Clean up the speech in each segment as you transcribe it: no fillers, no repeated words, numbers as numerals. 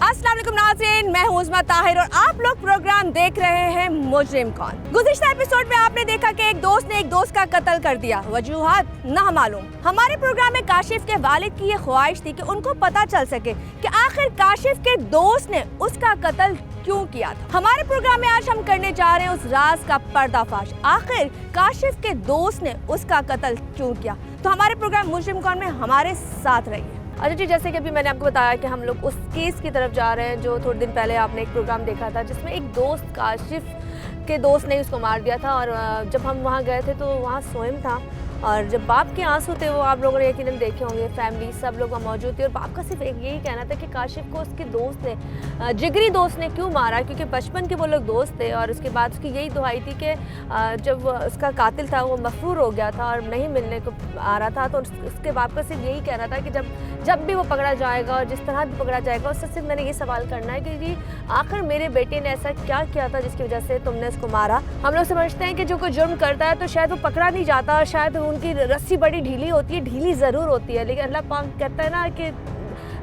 अस्सलाम वालेकुम नाज़रीन, मैं हूं उस्मा ताहिर और आप लोग प्रोग्राम देख रहे हैं मुजरिम कौन। गुज़िश्ता एपिसोड में आपने देखा कि एक दोस्त ने एक दोस्त का कत्ल कर दिया, वजूहात ना मालूम। हमारे प्रोग्राम में काशिफ के वालिद की ये ख्वाहिश थी कि उनको पता चल सके कि आखिर काशिफ के दोस्त ने उसका कत्ल क्यों किया था। हमारे प्रोग्राम में आज हम करने जा रहे हैं उस राज का पर्दाफाश, आखिर काशिफ के दोस्त ने उसका कत्ल क्यों किया। तो हमारे प्रोग्राम मुजरिम कौन में हमारे साथ रहिए। अच्छा जी, जैसे कि अभी मैंने आपको बताया कि हम लोग उस केस की तरफ जा रहे हैं जो थोड़े दिन पहले आपने एक प्रोग्राम देखा था जिसमें एक दोस्त काशिफ के दोस्त ने उसको मार दिया था। और जब हम वहाँ गए थे तो वहाँ सोएम था और जब बाप के आंसू थे वो आप लोगों ने यकीनन देखे होंगे, फैमिली सब लोग वहाँ मौजूद थे और बाप का सिर्फ एक यही कहना था कि काशिफ को उसके दोस्त ने, जिगरी दोस्त ने क्यों मारा, क्योंकि बचपन के वो लोग दोस्त थे। और उसके बाद उसकी यही दुहाई थी कि जब उसका कातिल था वो मफरूर हो गया था और नहीं मिलने को आ रहा था, तो उसके बाप का सिर्फ यही कहना था कि जब भी वो पकड़ा जाएगा और जिस तरह भी पकड़ा जाएगा उससे सिर्फ मैंने ये सवाल करना है कि जी आखिर मेरे बेटे ने ऐसा क्या किया था जिसकी वजह से तुमने उसको मारा। हम लोग समझते हैं कि जो कोई जुर्म करता है तो शायद वो पकड़ा नहीं जाता और शायद उनकी रस्सी बड़ी ढीली होती है, ढीली ज़रूर होती है, लेकिन अल्लाह पाक कहता है ना कि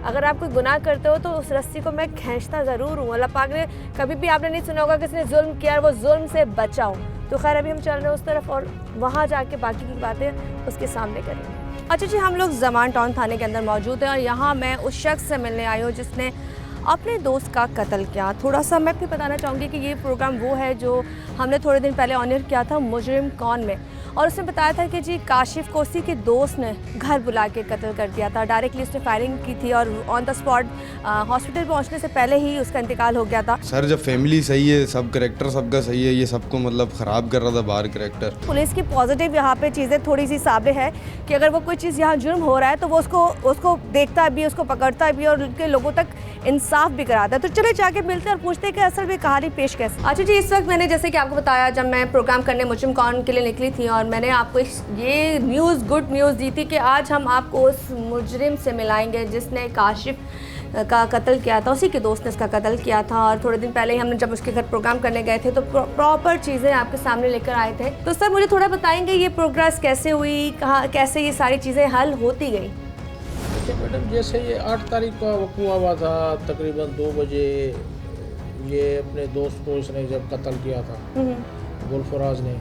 अगर आप कोई गुनाह करते हो तो उस रस्सी को मैं खींचता ज़रूर हूँ। अल्लाह पाक ने कभी भी आपने नहीं सुना होगा किसी ने जुल्म किया वो जुल्म से बचाओ। तो खैर अभी हम चल रहे हैं उस तरफ और वहाँ जाके बाकी की बातें उसके सामने करेंगे। अच्छा जी, हम लोग ज़मान टाउन थाने के अंदर मौजूद हैं और यहाँ मैं उस शख्स से मिलने आई हूँ जिसने अपने दोस्त का कत्ल किया। थोड़ा सा मैं भी बताना चाहूँगी कि ये प्रोग्राम वो है जो हमने थोड़े दिन पहले ऑनर किया था मुजरिम कौन में, और उसने बताया था कि जी काशिफ को उसी के दोस्त ने घर बुला के कत्ल कर दिया था। डायरेक्टली उसने फायरिंग की थी और ऑन द स्पॉट हॉस्पिटल पहुंचने से पहले ही उसका इंतकाल हो गया था। सर जब फैमिली सही है, सब करेक्टर सबका सही है, ये सबको मतलब ख़राब कर रहा था बाहर करेक्टर। पुलिस की पॉजिटिव यहाँ पे चीज़ें थोड़ी सी साबित है कि अगर वो कोई चीज़ यहाँ जुर्म हो रहा है तो वो उसको देखता भी, उसको पकड़ता भी और उनके लोगों तक इंसाफ भी कराता है। तो चले जाके मिलते हैं और पूछते हैं कि असल में कहानी पेश कैसे। अच्छा जी, इस वक्त मैंने जैसे कि आपको बताया जब मैं प्रोग्राम करने मुजरिम कौन के लिए निकली थी और मैंने आपको ये गुड न्यूज़ दी थी कि आज हम आपको उस मुजरिम से मिलाएंगे जिसने काशिफ का कत्ल किया था, उसी के दोस्त ने उसका कत्ल किया था। और थोड़े दिन पहले ही हमने जब उसके घर प्रोग्राम करने गए थे तो प्रॉपर चीज़ें आपके सामने लेकर आए थे। तो सर मुझे थोड़ा बताएंगे ये प्रोग्रेस कैसे हुई, कहाँ कैसे ये सारी चीज़ें हल होती गई। मैडम जैसे ये 8 तारीख का वक़्त हुआ था तकरीबन 2 बजे, ये अपने दोस्त को इसने जब कत्ल किया था गुलफराज ने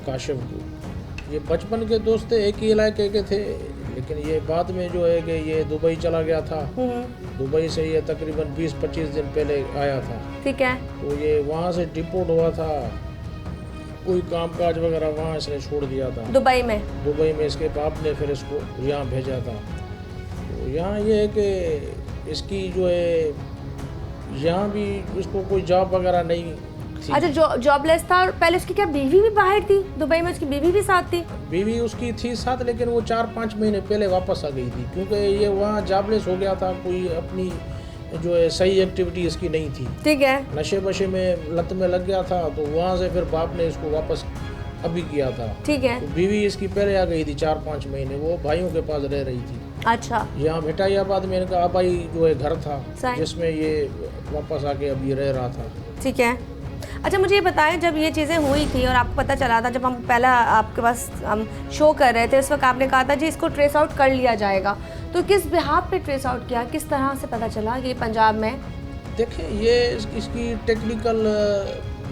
काशिफ को। ये बचपन के दोस्त थे, एक ही इलाके के थे, लेकिन ये बाद में जो है कि ये दुबई चला गया था। दुबई से ये तकरीबन 20-25 दिन पहले आया था। ठीक है। तो ये वहाँ से डिपोर्ट हुआ था, कोई कामकाज वगैरह वहाँ इसने छोड़ दिया था दुबई में इसके बाप ने फिर इसको यहाँ भेजा था। तो यहाँ ये है कि इसकी जो है यहाँ भी इसको कोई जॉब वगैरह नहीं थी। अच्छा, जॉबलेस था। और पहले उसकी क्या बीवी भी बाहर थी दुबई में? उसकी बीवी भी साथ थी? बीवी उसकी थी साथ, लेकिन वो 4-5 महीने पहले वापस आ गई थी क्योंकि ये वहाँ जॉबलेस हो गया था, कोई अपनी जो है सही एक्टिविटी इसकी नहीं थी। ठीक है। नशे वशे में लत में लग गया था, तो वहाँ से फिर बाप ने इसको वापस अभी किया था। ठीक है। तो बीवी इसकी पहले आ गई थी 4-5 महीने, वो भाइयों के पास रह रही थी। अच्छा। यहाँ भेटाइयाबाद में इनका आबाई जो है घर था जिसमें ये वापस आके अभी रह रहा था। ठीक है। अच्छा, मुझे ये बताएं जब ये चीज़ें हुई थी और आपको पता चला था, जब हम पहला आपके पास हम शो कर रहे थे उस वक्त आपने कहा था जी इसको ट्रेस आउट कर लिया जाएगा, तो किस बिहाफ पे ट्रेस आउट किया, किस तरह से पता चला ये पंजाब में? देखिए ये इसकी टेक्निकल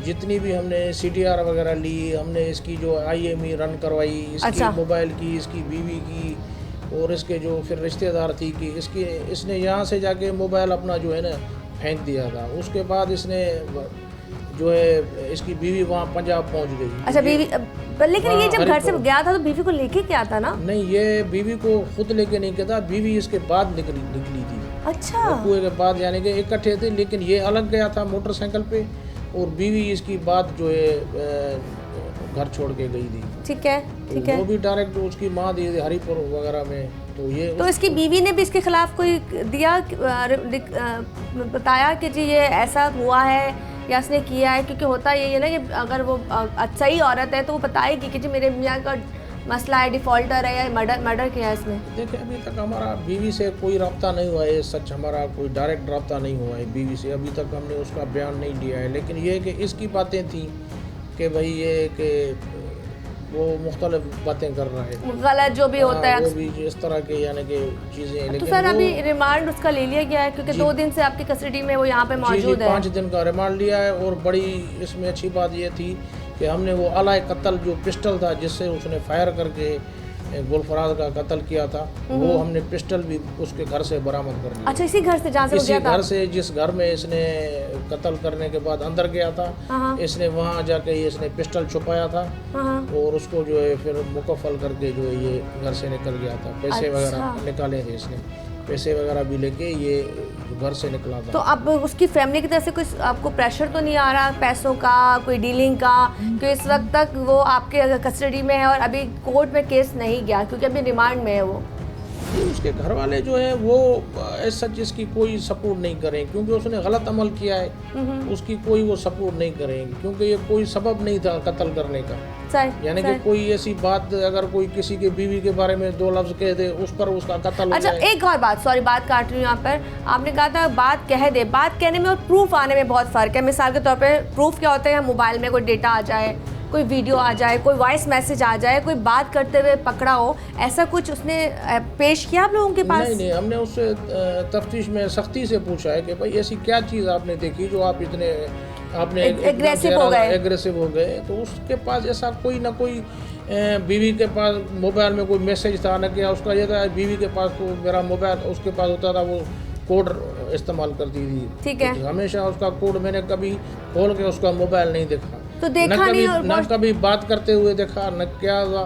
जितनी भी हमने CTR वगैरह ली, हमने इसकी जो IME रन करवाई, इसकी मोबाइल की, इसकी बीवी की और इसके जो फिर रिश्तेदार थी कि इसने यहाँ से जाके मोबाइल अपना जो है ना फेंक दिया था। उसके बाद इसने जो है इसकी बीवी वहाँ पंजाब पहुँच गई। अच्छा, बीवी, लेकिन ये जब घर से गया था तो बीवी को लेके क्या था ना? नहीं, ये बीवी को खुद लेके नहीं गया था, बीवी इसके बाद निकली थी। अच्छा। कुएं के बाद यानी कि इकट्ठे थे, लेकिन ये अलग गया था मोटरसाइकिल पे और बीवी इसकी बाद जो है घर छोड़ के गई थी। ठीक है। ठीक है। वो भी डायरेक्ट उसकी माँ दी हरिपुर वगैरह में। तो ये तो इसकी बीवी ने भी इसके खिलाफ कोई दिया, बताया कि जी ये ऐसा हुआ है या इसने किया है? क्योंकि होता ये है ना कि अगर वो सही औरत है तो वो बताएगी कि जी मेरे मियाँ का मसला है, डिफॉल्टर है या मर्डर किया है इसमें। देखिए अभी तक हमारा बीवी से कोई रब्ता नहीं हुआ है, सच हमारा कोई डायरेक्ट रब्ता नहीं हुआ है बीवी से, अभी तक हमने उसका बयान नहीं दिया है। लेकिन ये कि इसकी बातें थी कि भाई ये कि वो मुख्तलिफ बातें कर रहा है, गलत जो भी होता है। वो भी इस तरह के यानी कि चीज़ें। तो लेकिन सर वो- अभी रिमांड उसका ले लिया गया है क्योंकि 2 दिन से आपकी कस्टडी में वो यहाँ पे जी, मौजूद है। 5 दिन का रिमांड लिया है। और बड़ी इसमें अच्छी बात ये थी कि हमने वो अलाए कत्ल जो पिस्टल था जिससे उसने फायर करके गुलफराज का कत्ल किया था, वो हमने पिस्टल भी उसके घर से बरामद कर लिया। अच्छा, इसी घर से जहाँ से वो इसी गया था? घर से, जिस घर में इसने कत्ल करने के बाद अंदर गया था, हाँ। इसने वहाँ जाके इसने पिस्टल छुपाया था हाँ। और उसको जो है फिर मुकफ़ल करके जो है ये घर से निकल गया था। पैसे अच्छा। वगैरह निकाले थे इसने, पैसे वगैरह भी लेके ये घर से निकला तो था। अब उसकी फैमिली की तरफ से कुछ आपको प्रेशर तो नहीं आ रहा पैसों का, कोई डीलिंग का, क्योंकि इस वक्त तक वो आपके कस्टडी में है और अभी कोर्ट में केस नहीं गया क्योंकि अभी रिमांड में है वो? ये उसके घर वाले जो है वो ऐसा चीज़ की कोई सपोर्ट नहीं करें क्योंकि उसने गलत अमल किया है, उसकी कोई वो सपोर्ट नहीं करेंगे क्योंकि ये कोई सबब नहीं था कत्ल करने का। यानी कि कोई ऐसी बात अगर कोई किसी के बीवी के बारे में 2 लफ्ज़ कह दे उस पर उसका कत्ल हो अच्छा, जाए। एक और बात, सॉरी बात काट रही हूँ यहाँ पर, आपने कहा था बात कह दे, बात कहने में और प्रूफ आने में बहुत फ़र्क है। मिसाल के तौर पे प्रूफ क्या होता है, मोबाइल में कोई डेटा आ जाए, कोई वीडियो आ जाए, कोई वॉइस मैसेज आ जाए, कोई बात करते हुए पकड़ा हो, ऐसा कुछ उसने पेश किया आप लोगों के पास? नहीं, हमने उससे तफ्तीश में सख्ती से पूछा है कि भाई ऐसी क्या चीज़ आपने देखी जो आप इतने आपने एग्रेसिव हो गए। तो उसके पास ऐसा कोई ना कोई बीवी के पास मोबाइल में कोई मैसेज था ना, क्या उसका ये था बीवी के पास तो मेरा मोबाइल उसके पास होता था, वो कोड इस्तेमाल करती थी। ठीक है। तो हमेशा उसका कोड मैंने कभी खोल के उसका मोबाइल नहीं देखा, तो देखा नहीं, न कभी बात करते हुए देखा, न क्या हुआ।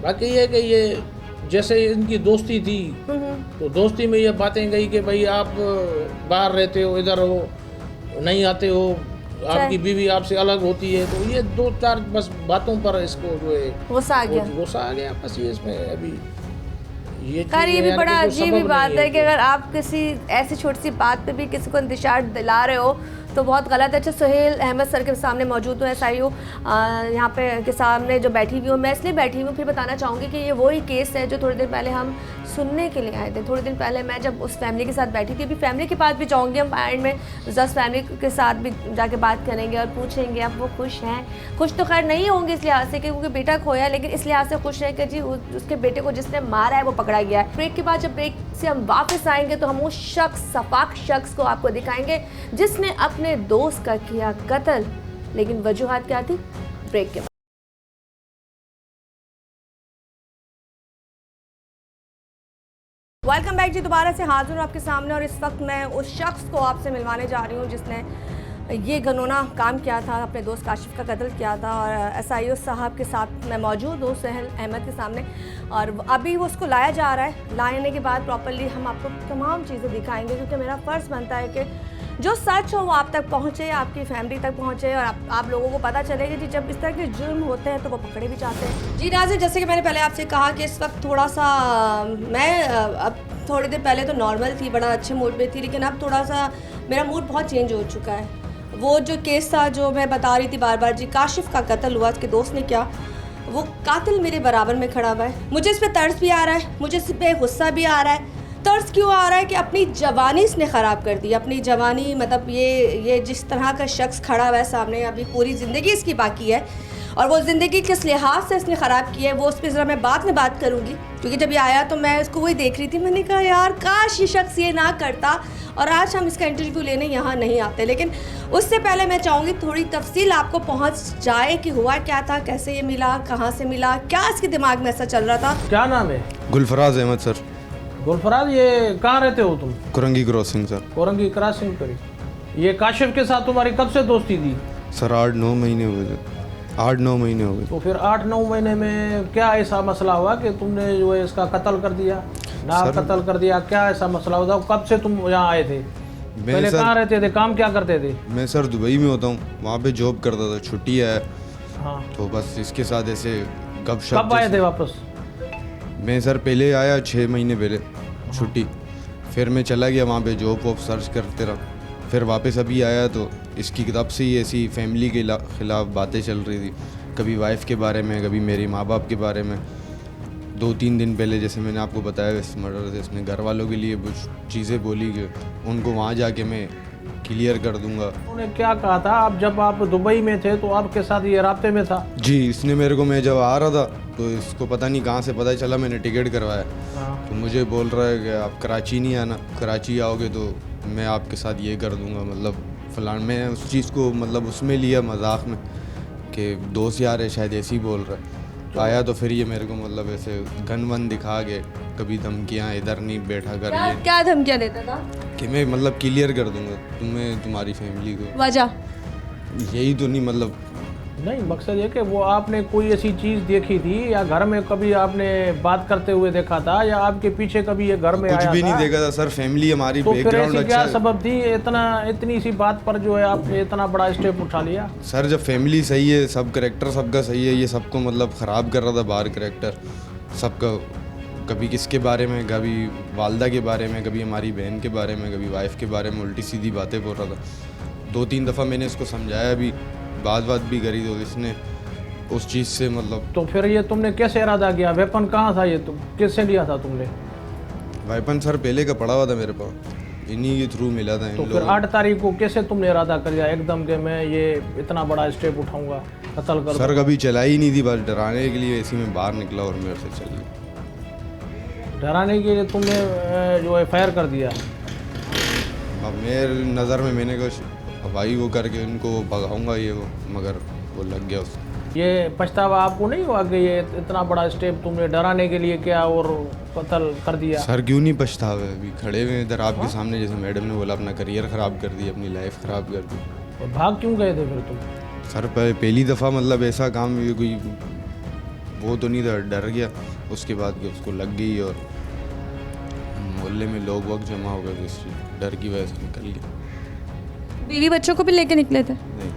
बाकी ये कि ये जैसे इनकी दोस्ती थी तो दोस्ती में ये बातें गई कि भाई आप बाहर रहते हो, इधर हो, नहीं आते हो, आपकी बीवी आपसे अलग होती है, तो ये 2-4 बस बातों पर इसको जो है गुस्सा आ गया बस। ये इसमें अभी ये खैर ये भी बड़ा अजीब ही बात है कि अगर आप किसी ऐसी छोटी सी बात पे भी किसी को इंतशार दिला रहे हो तो बहुत गलत है। अच्छा, सुहेल अहमद सर के सामने मौजूद हूँ, SIO यहाँ पे के सामने जो बैठी हुई हूँ, मैं इसलिए बैठी हूँ, फिर बताना चाहूँगी कि ये वही केस है जो थोड़ी देर पहले हम सुनने के लिए आए थे। थोड़ी दिन पहले मैं जब उस फैमिली के साथ बैठी थी, अभी फैमिली के पास भी जाऊँगी, हम एंड में जस्ट फैमिली के साथ भी जाके बात करेंगे और पूछेंगे अब वो खुश हैं। खुश तो खैर नहीं होंगे इस लिहाज से क्योंकि बेटा खोया, लेकिन इस लिहाज से खुश है कि जी उसके बेटे को जिसने मारा है वो पकड़ा गया है। ब्रेक के बाद जब ब्रेक से हम वापस आएंगे तो हम उस सफाक शख्स को आपको दिखाएंगे जिसने अपने दोस्त का किया कत्ल, लेकिन वजूहात क्या थी? ब्रेक के बाद। वेलकम बैक जी, दोबारा से हाजिर हूँ आपके सामने और इस वक्त मैं उस शख्स को आपसे मिलवाने जा रही हूँ जिसने ये घिनौना काम किया था, अपने दोस्त काशिफ का कत्ल किया था। और SIO साहब के साथ मैं मौजूद हूँ सुहेल अहमद के सामने और अभी वो उसको लाया जा रहा है। लाने के बाद प्रॉपर्ली हम आपको तमाम चीज़ें दिखाएंगे क्योंकि मेरा फ़र्ज़ बनता है कि जो सच हो वो आप तक पहुँचे, आपकी फैमिली तक पहुँचे और आप लोगों को पता चले कि जी जब इस तरह के जुर्म होते हैं तो वो पकड़े भी जाते हैं। जी नाज़िर, जैसे कि मैंने पहले आपसे कहा कि इस वक्त थोड़ा सा मैं अब थोड़ी देर पहले तो नॉर्मल थी, बड़ा अच्छे मूड में थी, लेकिन अब थोड़ा सा मेरा मूड बहुत चेंज हो चुका है। वो जो केस था जो मैं बता रही थी बार बार, जी काशिफ का कत्ल हुआ, उसके दोस्त ने किया, वो कातिल मेरे बराबर में खड़ा हुआ है। मुझे इस पर तरस भी आ रहा है, मुझे इस पर गुस्सा भी आ रहा है। तर्स क्यों आ रहा है कि अपनी जवानी इसने ख़राब कर दी, अपनी जवानी, मतलब ये जिस तरह का शख्स खड़ा हुआ है सामने, अभी पूरी ज़िंदगी इसकी बाकी है और वो ज़िंदगी किस लिहाज से इसने ख़राब की है वो उस पर ज़रा मैं बाद में बात करूँगी। क्योंकि जब ये आया तो मैं इसको वही देख रही थी, मैंने कहा यार काश ये शख्स ये ना करता और आज हम इसका इंटरव्यू लेने यहाँ नहीं आते। लेकिन उससे पहले मैं चाहूँगी थोड़ी तफसील आपको पहुँच जाए कि हुआ क्या था, कैसे ये मिला, कहाँ से मिला, क्या इसके दिमाग में ऐसा चल रहा था। क्या नाम है? गुलफराज अहमद सर। गुलफराज, ये कहाँ रहते हो तुम? Korangi crossing sir. Korangi crossing पर। ये काशिफ के साथ तुम्हारी कब से दोस्ती थी? सर 8-9 महीने हो गए, 8-9 महीने हो गए। तो फिर 8-9 महीने में क्या ऐसा मसला हुआ कि तुमने जो है इसका कत्ल कर दिया, कत्ल कर दिया? क्या ऐसा मसला हुआ? कब से तुम यहाँ आए थे? पहले कहाँ रहते थे, काम क्या करते थे? मैं सर दुबई में होता हूँ, वहाँ पे जॉब करता था, छुट्टी है। हाँ, तो बस इसके साथ ऐसे गपशप। कब आए थे वापस? मैं सर पहले आया 6 महीने पहले छुट्टी, फिर मैं चला गया वहाँ पे जॉब वॉब सर्च करते रहा, फिर वापस अभी आया तो इसकी किताब से ही ऐसी फैमिली के ख़िलाफ़ बातें चल रही थी, कभी वाइफ के बारे में, कभी मेरे माँ बाप के बारे में। 2-3 दिन पहले जैसे मैंने आपको बताया इस मर्डर से इसने घर वालों के लिए कुछ चीज़ें बोली कि उनको वहाँ जाके मैं क्लियर कर दूंगा। उन्होंने क्या कहा था, आप जब आप दुबई में थे तो आपके साथ ये राब्ते में था? जी, इसने मेरे को, मैं जब आ रहा था तो इसको पता नहीं कहाँ से पता चला मैंने टिकट करवाया, हाँ। तो मुझे बोल रहा है कि आप कराची नहीं आना, कराची आओगे तो मैं आपके साथ ये कर दूंगा, मतलब फलान। मैं उस चीज़ को मतलब उसमें लिया मजाक में कि दोस्त यार है शायद ऐसे ही बोल रहा है। आया तो फिर ये मेरे को मतलब ऐसे गन वन दिखा के कभी धमकियाँ, इधर नहीं बैठा कर, ये क्या धमकियाँ देता था? कि मैं मतलब क्लियर कर दूंगा तुम्हें, तुम्हारी फैमिली को। वजह यही तो नहीं, मतलब नहीं, मकसद ये कि वो आपने कोई ऐसी चीज़ देखी थी या घर में कभी आपने बात करते हुए देखा था या आपके पीछे कभी ये घर में कुछ आया भी नहीं था? देखा था सर, फैमिली हमारी तो फिर बैकग्राउंड ऐसी अच्छा क्या है। सबब थी इतनी सी बात पर जो है आपने इतना बड़ा स्टेप उठा लिया? सर जब फैमिली सही है, सब करेक्टर सबका सही है, ये सबको मतलब ख़राब कर रहा था बाहर करेक्टर सबका, कभी किसके बारे में, कभी वालदा के बारे में, कभी हमारी बहन के बारे में, कभी वाइफ के बारे में उल्टी सीधी बातें बोल रहा था। 2-3 दफ़ा मैंने इसको समझाया भी, बात भी करी, तो इसने उस चीज़ से मतलब। तो फिर ये तुमने कैसे इरादा किया? वेपन कहाँ था ये, तुम किससे लिया था तुमने? वेपन सर पहले का पड़ा हुआ था मेरे पास, इन्हीं के थ्रू मिला था तो इन फिर लोगों। 8 तारीख को कैसे तुमने इरादा कर लिया एकदम के मैं ये इतना बड़ा स्टेप उठाऊंगा, कत्ल कर सर कभी चलाई नहीं थी, बस डराने के लिए ऐसे ही मैं बाहर निकला और मेरे से चल गई। डराने के लिए तुमने जो है फायर कर दिया? अब मेरे नज़र में मैंने कहा भाई वो करके उनको भगाऊंगा ये वो, मगर वो लग गया उसको। ये पछतावा आपको नहीं हुआ कि ये इतना बड़ा स्टेप तुमने डराने के लिए किया और कत्ल कर दिया? सर क्यों नहीं पछतावे, अभी खड़े हुए इधर आपके सामने, जैसे मैडम ने बोला अपना करियर ख़राब कर दिया, अपनी लाइफ ख़राब कर दी। और भाग क्यों गए थे फिर तुम? सर पहली दफ़ा मतलब ऐसा काम, ये कोई वो तो नहीं था, डर गया, उसके बाद कि उसको लग गई और मोहल्ले में लोग वक्त जमा हो गए, तो इस डर की वजह से निकल गया। बीवी बच्चों को भी लेके निकले थे? नहीं,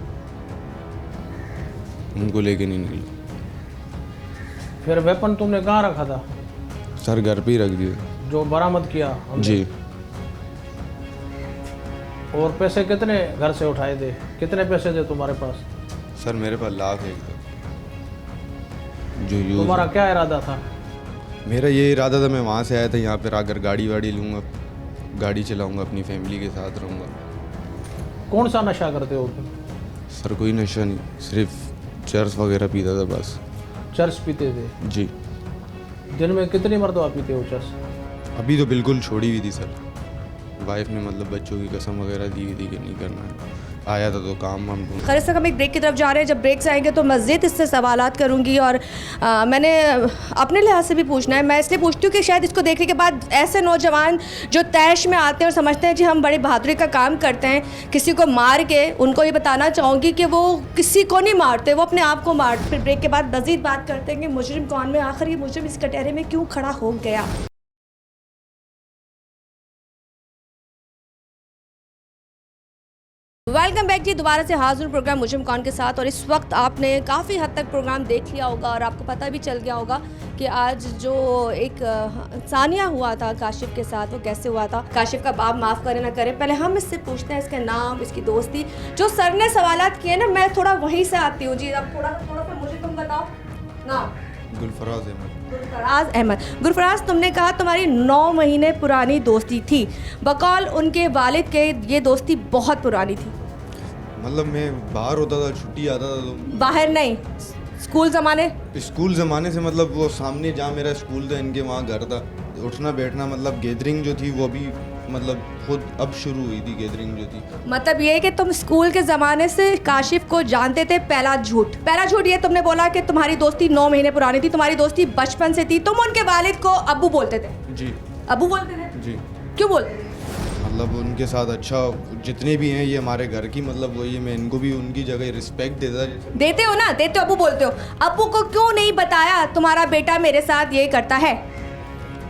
उनको लेके नहीं निकला। फिर वेपन तुमने कहाँ रखा था? सर घर पे ही रख दिया। जो बरामद किया हमने? जी। और पैसे कितने घर से उठाए थे, कितने पैसे थे तुम्हारे पास? सर मेरे पास लाख एक था जो यूज़। तुम्हारा क्या इरादा था? मेरा ये इरादा था, मैं वहाँ से आया था यहाँ पर आकर गाड़ी वाड़ी लूँगा, गाड़ी चलाऊँगा, अपनी फैमिली के साथ रहूँगा। कौन सा नशा करते हो तुम? सर कोई नशा नहीं, सिर्फ चर्स वगैरह पीता था बस। चर्च पीते थे? जी। दिन में कितनी मरतबा पीते हो चर्च? अभी तो बिल्कुल छोड़ी हुई थी सर, वाइफ ने मतलब बच्चों की कसम वगैरह दी हुई थी कि नहीं करना है। आया था तो काम हम ढूंढ। खैर हम एक ब्रेक की तरफ जा रहे हैं। जब ब्रेक से आएंगे तो मज़ीद इससे सवालात करूंगी और मैंने अपने लिहाज से भी पूछना है। मैं इसलिए पूछती हूँ कि शायद इसको देखने के बाद ऐसे नौजवान जो तैश में आते हैं और समझते हैं कि हम बड़ी बहादुरी का काम करते हैं किसी को मार के, उनको ये बताना चाहूँगी कि वो किसी को नहीं मारते, वो अपने आप को मारते। फिर ब्रेक के बाद मज़ीद बात करते हैं कि मुजरिम कौन में, आखिर ये मुजरिम इस कटहरे में क्यों खड़ा हो गया। वेलकम बैक जी, दोबारा से हाजिर प्रोग्राम मुजरिम कौन के साथ। और इस वक्त आपने काफ़ी हद तक प्रोग्राम देख लिया होगा और आपको पता भी चल गया होगा कि आज जो एक सानिया हुआ था काशिफ के साथ, वो कैसे हुआ था। काशिफ का बाप माफ़ करे ना करे, पहले हम इससे पूछते हैं इसका नाम, इसकी दोस्ती। जो सर ने सवालात किए ना, मैं थोड़ा वहीं से आती हूँ जी। अब थोड़ा सा मुझे तुम बताओ नाम। गुलफराज अहमद। गुलफराज अहमद। गुलफराज, तुमने कहा तुम्हारी 9 महीने पुरानी दोस्ती थी। बकौल उनके वालिद के ये दोस्ती बहुत पुरानी थी। मतलब मैं बाहर होता था, छुट्टी आता था तो। बाहर नहीं, स्कूल ज़माने? स्कूल ज़माने से, मतलब वो सामने जहाँ मेरा स्कूल था इनके वहाँ घर था। उठना बैठना, मतलब गैदरिंग जो थी वो भी मतलब खुद अब शुरू हुई थी गैदरिंग जो थी। मतलब ये कि तुम स्कूल के ज़माने से काशिफ को जानते थे। पहला झूठ ये तुमने बोला कि तुम्हारी दोस्ती 9 महीने पुरानी थी, तुम्हारी दोस्ती बचपन से थी। तुम उनके वालिद को अब्बू बोलते थे? जी। अब्बू बोलते थे? जी। क्यों बोलते थे? मतलब उनके साथ अच्छा, जितने भी हैं ये हमारे घर की, मतलब वही, मैं इनको भी उनकी जगह रिस्पेक्ट देते हो ना, देते हो, अब्बू बोलते हो। अब्बू को क्यों नहीं बताया तुम्हारा बेटा मेरे साथ ये करता है?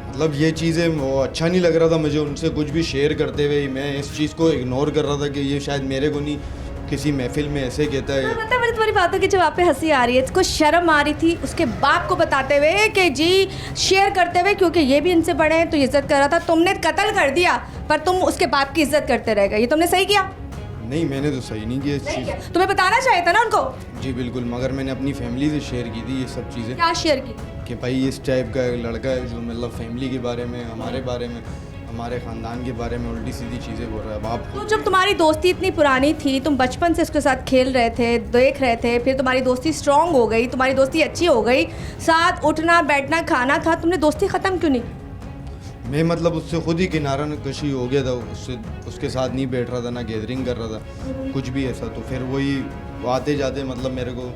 मतलब ये चीज़ें वो अच्छा नहीं लग रहा था मुझे उनसे कुछ भी शेयर करते हुए। मैं इस चीज़ को इग्नोर कर रहा था कि ये शायद मेरे को नहीं, किसी महफिल में ऐसे कहता है। मतलब मुझे तुम्हारी बातों की जवाब पे हंसी आ रही है। इसको शर्म आ रही थी उसके बाप को बताते हुए कि जी शेयर करते हुए, क्योंकि ये भी इनसे बड़े हैं तो इज्जत कर रहा था। तुमने कत्ल कर दिया पर तुम उसके बाप की इज्जत करते रह गए। ये तुमने सही किया? नहीं, मैंने तो सही नहीं किया इस चीज़। तुम्हें बताना चाहिए था ना उनको। जी बिल्कुल, मगर मैंने अपनी फैमिली से शेयर की थी ये सब चीज़ें। क्या शेयर की? कि भाई इस टाइप का लड़का है जो मतलब फैमिली के बारे में, हमारे बारे में, हमारे ख़ानदान के बारे में उल्टी सीधी चीज़ें बोल रहा है। अब आप तो जब तुम्हारी दोस्ती इतनी पुरानी थी, तुम बचपन से उसके साथ खेल रहे थे, देख रहे थे, फिर तुम्हारी दोस्ती स्ट्रांग हो गई, तुम्हारी दोस्ती अच्छी हो गई, साथ उठना बैठना खाना था, तुमने दोस्ती ख़त्म क्यों नहीं? मैं मतलब उससे खुद ही किनारा कशी हो गया था, उससे उसके साथ नहीं बैठ रहा था, ना गैदरिंग कर रहा था, कुछ भी ऐसा। तो फिर वही आते जाते मतलब मेरे को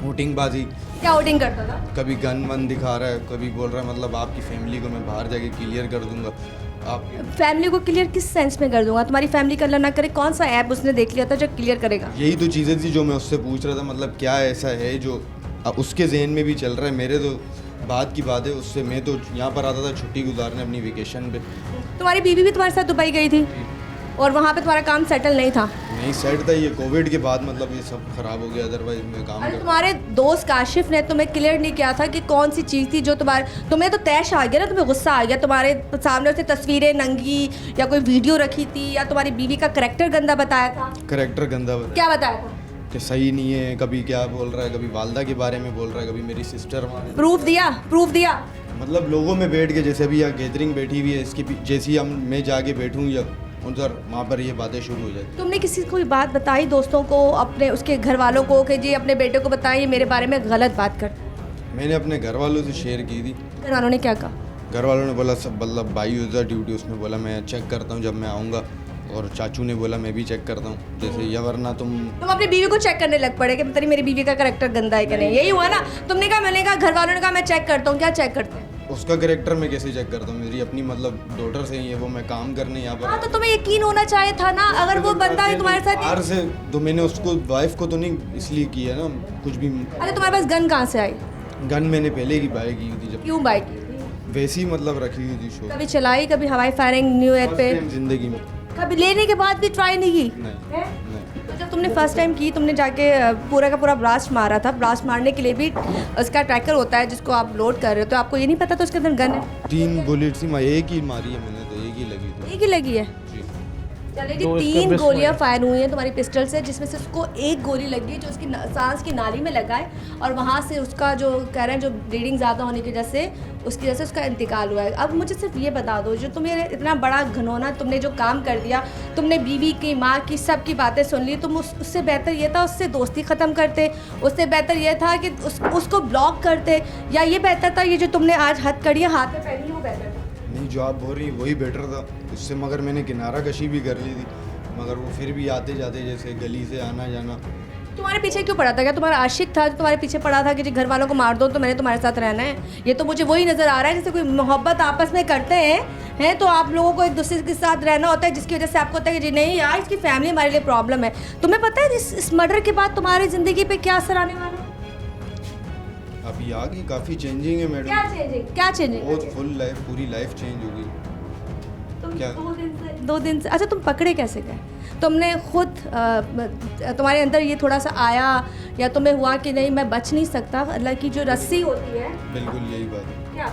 वोटिंगबाजी, क्या वोटिंग करता था? कभी गन वन दिखा रहा है, कभी बोल रहा है मतलब आपकी फैमिली को मैं बाहर जाके क्लियर कर दूंगा। आप फैमिली को क्लियर किस सेंस में कर दूंगा? तुम्हारी फैमिली का अल्लाह ना करे कौन सा ऐप उसने देख लिया था जो क्लियर करेगा? यही तो चीज़ें थी जो मैं उससे पूछ रहा था, मतलब क्या ऐसा है जो उसके जहन में भी चल रहा है। मेरे तो बात की बात है उससे, मैं तो यहाँ पर आता था छुट्टी गुजारने अपनी वेकेशन पे। तुम्हारी बीवी भी तुम्हारे साथ दुबई गई थी और वहाँ पे तुम्हारा काम सेटल नहीं था? नहीं सेट था, ये कोविड के बाद मतलब ये सब खराब हो गया, अदरवाइज मैं काम अरे कर। तुम्हारे दोस्त काशिफ ने तुम्हें क्लियर नहीं किया था कि कौन सी चीज़ थी जो तुम्हें तो तैश आ गया ना, तुम्हें गुस्सा आ गया, तुम्हारे सामने उसने तस्वीरें नंगी या कोई वीडियो रखी थी या तुम्हारी बीवी का करैक्टर गंदा बताया था? करैक्टर गंदा बताया क्या बताया था? कि सही नहीं है, कभी क्या बोल रहा है, कभी वालदा के बारे में बोल रहा है, कभी मेरी सिस्टर मारे। प्रूफ दिया? मतलब लोगों में बैठ के, जैसे अभी यहाँ गैदरिंग बैठी हुई है इसकी जैसी मैं जाके बैठूँ या उधर, वहाँ पर ये बातें शुरू हो जाती। तुमने किसी को बात बताई दोस्तों को, अपने उसके घर वालों को कि जी अपने बेटे को बताएं ये मेरे बारे में गलत बात करता है? मैंने अपने घर वालों से शेयर की थी। घर वालों ने क्या कहा? घर वालों ने बोला सब मतलब भाई उधर ड्यूटी, उसने बोला मैं चेक करता हूँ जब मैं आऊँगा, और चाचू ने बोला मैं भी चेक करता हूँ जैसे, या वरना तुम अपनी बीवी को चेक करने लग पड़े कि पता नहीं मेरी बीवी का करैक्टर गंदा है कि नहीं, यही हुआ ना? तुमने कहा, मैंने कहा, घर वालों ने कहा मैं चेक करता हूँ। क्या चेक करते हैं? उसका कैरेक्टर मैं कैसे चेक करता हूँ? मेरी अपनी मतलब डॉटर से ही है वो, मैं काम करने यहाँ पर। हाँ तो तुम्हें यकीन होना चाहिए था ना, अगर वो बंदा है तुम्हारे साथ। बाहर से तो मैंने उसको वाइफ को तो नहीं इसलिए किया ना कुछ भी। अरे तुम्हारे पास गन कहाँ से आई? गन मैंने पहले की बाय की थी, जब क्यों बाई की थी? वैसे ही मतलब रखी हुई थी शो। कभी चलाई, कभी हवाई फायरिंग न्यू ईयर पे? जिंदगी में कभी लेने के बाद भी ट्राई नहीं की? नहीं हैं? नहीं। तो जब तुमने फर्स्ट टाइम की, तुमने जाके पूरा का पूरा ब्लास्ट मारा था। ब्लास्ट मारने के लिए भी उसका ट्रैकर होता है जिसको आप लोड कर रहे हो, तो आपको ये नहीं पता था उसके अंदर गन है? 3 बुलेट्स ही एक ही मारी है मैंने, तो एक ही लगी थी। एक ही लगी है? जी। चलिए जी, तो इसका 3 बेस्ट गोलियां है। फायर हुई हैं तुम्हारी पिस्टल से, जिसमें से उसको एक गोली लगी जो उसकी सांस की नाली में लगा है, और वहाँ से उसका जो कह रहे हैं जो ब्लीडिंग ज़्यादा होने की वजह से उसकी वजह से उसका इंतकाल हुआ है। अब मुझे सिर्फ ये बता दो, जो तुम्हें इतना बड़ा घनौना तुमने जो काम कर दिया, तुमने बीवी की, माँ की, सब की बातें सुन ली, तुम उससे बेहतर ये था उससे दोस्ती ख़त्म करते, उससे बेहतर ये था कि उसको ब्लॉक करते, या ये बेहतर था ये जो तुमने आज हथकड़ियाँ हाथ में पहनी वो बेहतर था? नहीं, जो आप बोल रही वही बेटर था उससे, मगर मैंने किनारा कशी भी कर ली थी, मगर वो फिर भी आते जाते जैसे गली से आना जाना। तुम्हारे पीछे क्यों पड़ा था? क्या तुम्हारा आशिक था जो तुम्हारे पीछे पड़ा था कि जी घर वालों को मार दो तो मैंने तुम्हारे साथ रहना है? ये तो मुझे वही नज़र आ रहा है जैसे कोई मोहब्बत आपस में करते हैं तो आप लोगों को एक दूसरे के साथ रहना होता है, जिसकी वजह से आपको होता है कि जी नहीं यार इसकी फैमिली हमारे लिए प्रॉब्लम है। तुम्हें पता है इस मर्डर के बाद तुम्हारी ज़िंदगी पे क्या असर आने वाला है? अभी आगे काफ़ी चेंजिंग है मैडम। क्या चेंजिंग? बहुत फुल लाइफ, पूरी लाइफ चेंज होगी। क्या? 2 दिन से अच्छा तुम पकड़े कैसे गए? तुमने खुद तुम्हारे अंदर ये थोड़ा सा आया या तुम्हें हुआ कि नहीं मैं बच नहीं सकता, अल्लाह की जो रस्सी होती है? बिल्कुल यही बात है। क्या?